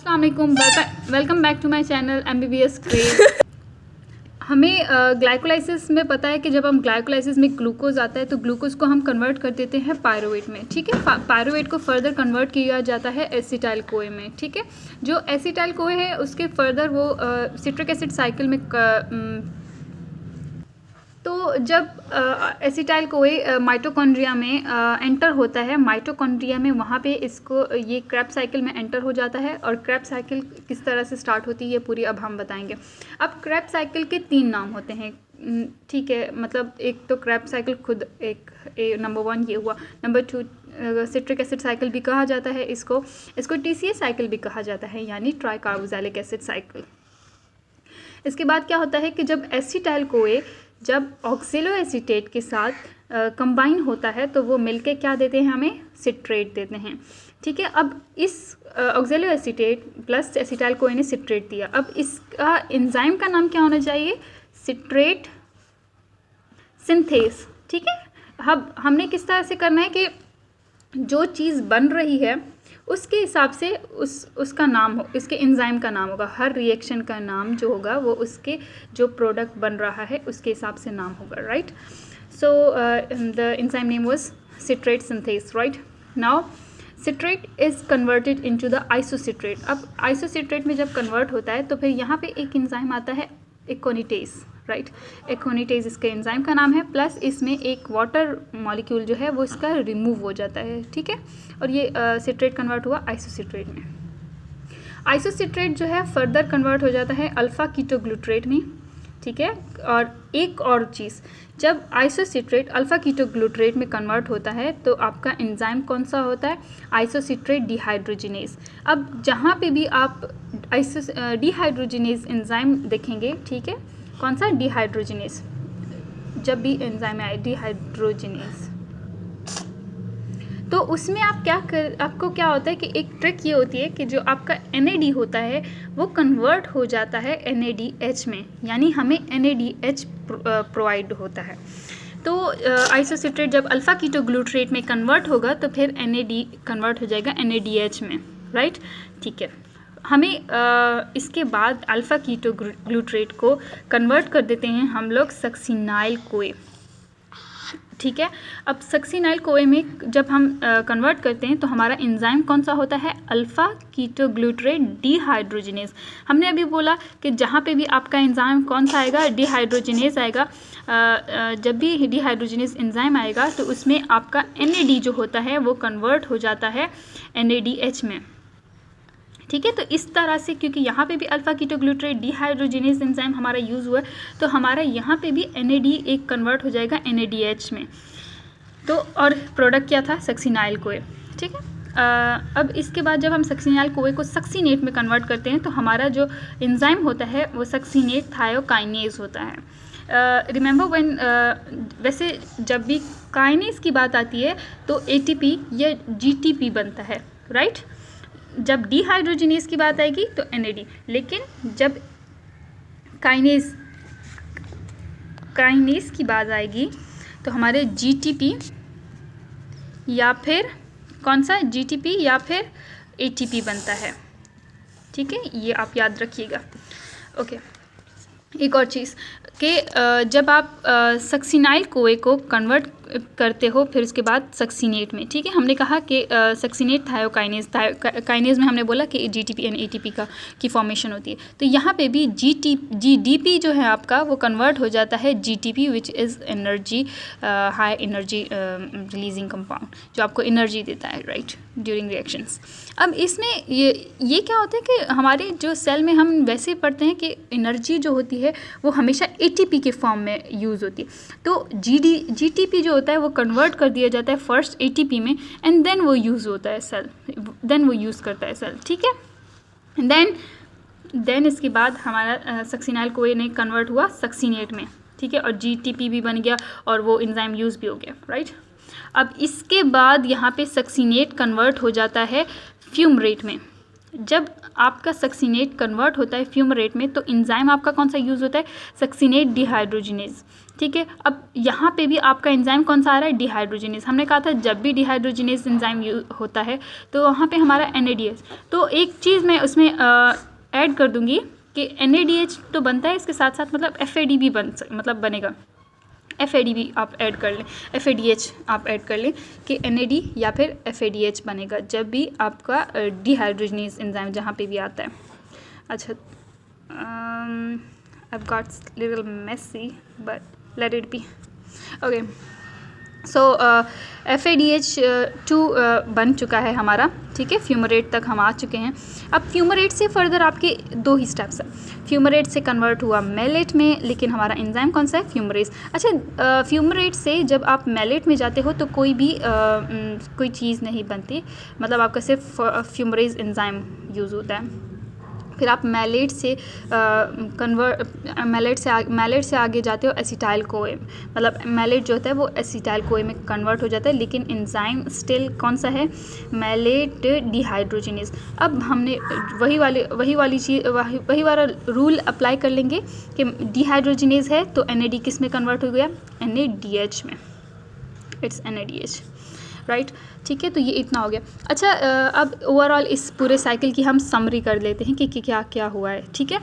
अस्सलाम वालेकुम, welcome back to my channel MBBS craze. हमें ग्लाइकोलाइसिस में पता है कि जब हम ग्लाइकोलाइसिस में ग्लूकोज आता है तो ग्लूकोज को हम कन्वर्ट कर देते हैं पायरुवेट में। ठीक है, पायरुवेट को फर्दर कन्वर्ट किया जाता है एसिटाइल कोए में। ठीक है, जो एसिटाइल कोए है उसके फर्दर वो सिट्रिक एसिड साइकिल में तो जब एसिटाइल कोए माइटोकॉन्ड्रिया में एंटर होता है, माइटोकॉन्ड्रिया में वहाँ पे इसको ये क्रेब्स साइकिल में एंटर हो जाता है। और क्रेब्स साइकिल किस तरह से स्टार्ट होती है ये पूरी अब हम बताएंगे। अब क्रेब्स साइकिल के 3 नाम होते हैं। ठीक है, मतलब एक तो क्रेब्स साइकिल खुद एक नंबर 1 ये हुआ। नंबर 2 सिट्रिक एसिड साइकिल भी कहा जाता है इसको TCA साइकिल भी कहा जाता है, यानी ट्राई कार्बोक्सिलिक एसिड साइकिल। इसके बाद क्या होता है कि जब एसिटाइल कोए जब ऑक्सेलो एसीटेट के साथ कंबाइन होता है तो वो मिलके क्या देते हैं, हमें सिट्रेट देते हैं। ठीक है, अब इस ऑक्सेलो एसीटेट प्लस एसिटाइल कोए ने सिट्रेट दिया। अब इसका एंजाइम का नाम क्या होना चाहिए, सिट्रेट सिंथेस। ठीक है, अब हमने किस तरह से करना है कि जो चीज़ बन रही है उसके हिसाब से उसका नाम हो, इसके एंजाइम का नाम होगा। हर रिएक्शन का नाम जो होगा वो उसके जो प्रोडक्ट बन रहा है उसके हिसाब से नाम होगा, right. So the enzyme name was citrate synthase, right. Now citrate is converted into the isocitrate. अब आइसोसिट्रेट में जब कन्वर्ट होता है तो फिर यहाँ पे एक एंजाइम आता है एकोनिटेज, राइट। एकोनिटेज इसके एंजाइम का नाम है, प्लस इसमें एक वाटर मॉलिक्यूल जो है वो इसका रिमूव हो जाता है। ठीक है, और ये सिट्रेट कन्वर्ट हुआ आइसोसिट्रेट में। आइसोसिट्रेट जो है फर्दर कन्वर्ट हो जाता है अल्फ़ा कीटोग्लूट्रेट में। ठीक है, और एक और चीज़, जब आइसोसिट्रेट अल्फ़ा कीटोग्लूट्रेट में कन्वर्ट होता है तो आपका एंजाइम कौन सा होता है, आइसोसिट्रेट डिहाइड्रोजिनेज। अब जहाँ पे भी आप डिहाइड्रोजिनेज एंजाइम देखेंगे, ठीक है, कौन सा, डिहाइड्रोजिनेज, जब भी एंजाइम आए डिहाइड्रोजिनेज, तो उसमें आपको क्या होता है कि एक ट्रिक ये होती है कि जो आपका NAD होता है वो कन्वर्ट हो जाता है NADH में, यानी हमें NADH प्रोवाइड होता है। तो आइसोसिट्रेट जब अल्फ़ा कीटोग्लूट्रेट में कन्वर्ट होगा तो फिर NAD कन्वर्ट हो जाएगा NADH में, राइट। ठीक है, हमें इसके बाद अल्फ़ा कीटोग्लूट्रेट को कन्वर्ट कर देते हैं हम लोग सक्सिनाइल कोए। ठीक है, अब सक्सिनाइल कोए में जब हम कन्वर्ट करते हैं तो हमारा एंजाइम कौन सा होता है, अल्फ़ा कीटोग्लूट्रेट डिहाइड्रोजिनेज। हमने अभी बोला कि जहाँ पे भी आपका एंजाइम कौन सा आएगा, डिहाइड्रोजिनेज आएगा। जब भी डिहाइड्रोजिनेज एंजाइम आएगा तो उसमें आपका NAD जो होता है वो कन्वर्ट हो जाता है NADH में। ठीक है, तो इस तरह से क्योंकि यहाँ पे भी अल्फ़ा कीटोग्लूट्रेट डिहाइड्रोजिनेज एंजाइम हमारा यूज़ हुआ है तो हमारा यहाँ पे भी NAD एक कन्वर्ट हो जाएगा NADH में। तो और प्रोडक्ट क्या था, सक्सिनाइल कोए। ठीक है, अब इसके बाद जब हम सक्सिनाइल कोए को सक्सीनेट में कन्वर्ट करते हैं तो हमारा जो एंजाइम होता है वो सक्सीनेट थायोकाइनेज होता है। रिमेंबर व्हेन वैसे जब भी काइनेज की बात आती है तो ATP या GTP बनता है, राइट। जब डिहाइड्रोजिनेज की बात आएगी तो NAD, लेकिन जब काइनेज की बात आएगी तो हमारे GTP या फिर कौन सा, GTP या फिर ATP बनता है। ठीक है, ये आप याद रखिएगा। ओके, एक और चीज़ कि जब आप सक्सिनाइल कोए को कन्वर्ट करते हो फिर उसके बाद सक्सीनेट में, ठीक है, हमने कहा कि सक्सीनेट थायोकाइनेज में हमने बोला कि GTP एंड ATP की फॉर्मेशन होती है। तो यहाँ पे भी GDP जो है आपका वो कन्वर्ट हो जाता है GTP which is energy, high energy releasing compound, जो आपको एनर्जी देता है, राइट, ड्यूरिंग रिएक्शंस। अब इसमें ये क्या होता है कि हमारे जो सेल में हम वैसे पढ़ते हैं कि एनर्जी जो होती है वो हमेशा ATP के फॉर्म में यूज़ होती है। तो GTP जो होता है वो कन्वर्ट कर दिया जाता है फर्स्ट ATP में एंड देन वो यूज़ होता है सेल, देन वो यूज़ करता है सेल। ठीक है, देन इसके बाद हमारा सक्सिनाइल कोए ने कन्वर्ट हुआ सक्सीनेट में। ठीक है, और GTP भी बन गया और वो एंजाइम यूज़ भी हो गया, राइट। अब इसके बाद यहाँ पे सक्सीनेट कन्वर्ट हो जाता है फ्यूमरेट में। जब आपका सक्सीनेट कन्वर्ट होता है फ्यूमरेट में तो एंजाइम आपका कौन सा यूज़ होता है, सक्सीनेट डिहाइड्रोजिनेज। ठीक है, अब यहाँ पे भी आपका एंजाइम कौन सा आ रहा है, डिहाइड्रोजिनेज। हमने कहा था जब भी डिहाइड्रोजिनेज एंजाइम होता है तो वहाँ पे हमारा NADH। तो एक चीज़ मैं उसमें ऐड कर दूँगी कि NADH तो बनता है, इसके साथ साथ मतलब FAD भी बनेगा। FAD भी आप ऐड कर लें, FADH आप ऐड कर लें कि NAD या फिर FADH बनेगा जब भी आपका डिहाइड्रोजनेज एंजाइम जहाँ पे भी आता है। अच्छा, I've got little messy but let it be. Okay, so FADH2 बन चुका है हमारा। ठीक है, फ्यूमरेट तक हम आ चुके हैं। अब फ्यूमरेट से फर्दर आपके 2 ही स्टेप्स हैं। फ्यूमरेट से कन्वर्ट हुआ मेलेट में, लेकिन हमारा एंजाइम कौन सा है, फ्यूमरेज। अच्छा, फ्यूमरेट से जब आप मेलेट में जाते हो तो कोई भी कोई चीज़ नहीं बनती, मतलब आपका सिर्फ फ्यूमरेज एंजाइम यूज़ होता है। फिर आप मेलेट से आगे जाते हो एसिटाइल कोए, मतलब मेलेट जो होता है वो एसिटाइल कोए में कन्वर्ट हो जाता है, लेकिन एंजाइम स्टिल कौन सा है, मेलेट डिहाइड्रोजिनेज। अब हमने वही वाला रूल अप्लाई कर लेंगे कि डिहाइड्रोजिनेज है तो NAD किस में कन्वर्ट हो गया, NADH में, इट्स NADH, राइट। ठीक है, तो ये इतना हो गया। अच्छा, अब ओवरऑल इस पूरे साइकिल की हम समरी कर लेते हैं कि क्या क्या हुआ है। ठीक है,